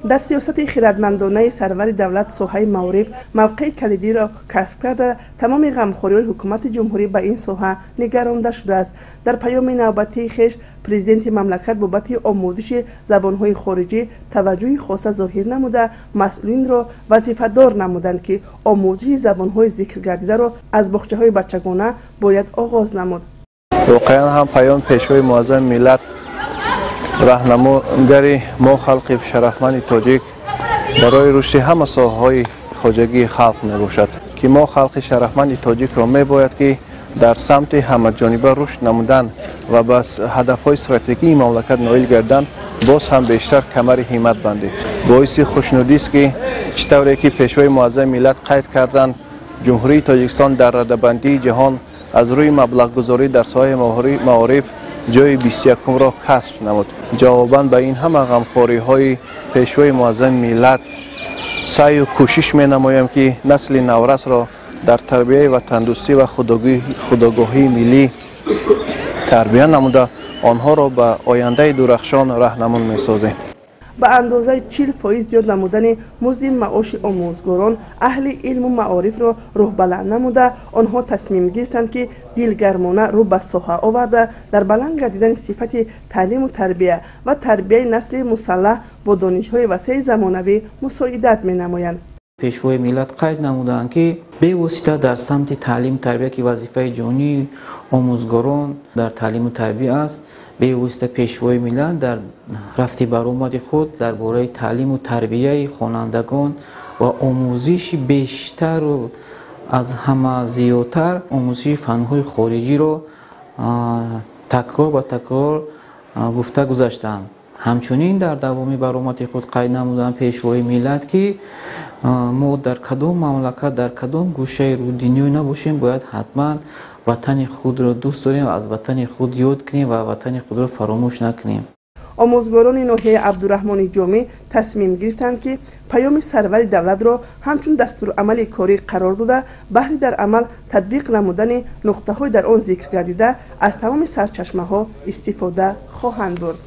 در سیاست خردمندانه سرور دولت ساحه معارف موقع کلیدی را کسب کرده، تمام غمخوری‌های حکومت جمهوری به این ساحه نگرانده شده است. در پیام نوبتی خویش پرزیدنت مملکت بابت آموزش زبان‌های خارجی توجه خاص ظاهر نموده، مسئولین را وظیفه‌دار نمودند که آموزش زبان‌های ذکر گردیده را از باغچه‌های بچگانه باید آغاز نمود. واقعا هم پیام پیشوای معظم ملت راهنماگری ما خلق شرفمند تاجیک برای رشد همه ساحه‌های خواجگی خلق میباشد که ما خلق شرفمند تاجیک را میباید که در سمت همه جانبه رشد نمودن و بس هدف‌های استراتژیکی مملکت نائل گردند باز هم بیشتر کمر همت بندید. باعث خوشنودی است که چطوری که پیشوای معظم ملت قید کردند جمهوری تاجیکستان در رده‌بندی جهان از روی مبلغ گذاری در ساحه معارف جای 21 را کسب نمود. جواباً به این همه غمخوری‌های پیشوای معظم ملت سعی و کوشش می‌نمایم که نسل نورس را در تربیت و تندرستی و خودآگاهی ملی تربیت نموده آنها را به آینده درخشان راهنمون می‌سازیم. به اندازه 40% زیاد نمودن مزد معاش آموزگاران اهل علم و معارف را روح بلند نموده، آنها تصمیم گرفتند که دلگرمانه رو به ساحه آورده در بلند گردیدن صفت تعلیم و تربیه نسل مسلح با دانش‌های وسیع زمانوی مساعدت می‌نمایند. پیشوای ملت قید نمودند که به واسطه در سمت تعلیم و تربیه که وظیفه جانی آموزگاران در تعلیم و تربیه است، به واسطه پیشوای ملت در رفت برآمد خود درباره تعلیم و تربیه خوانندگان و آموزش بیشتر و از همه زیادتر آموزش فن‌های خارجی را تکرار به تکرار گفته گذاشتند. همچنین در دوامی برآمد خود قید نمودند پیشوای ملت که ما در کدام مملکت در کدام گوشه رو دنیا نباشیم باید حتما وطن خود را دوست داریم و از وطن خود یاد کنیم و وطن خود را فراموش نکنیم. آموزگاران ناحیه عبدالرحمن جامع تصمیم گرفتند که پیام سرور دولت را همچون دستورالعمل کاری قرار داده بهر در عمل تطبیق نمودن نقطه‌های در آن ذکر گردیده از تمام سرچشمه‌ها استفاده خواهند برد.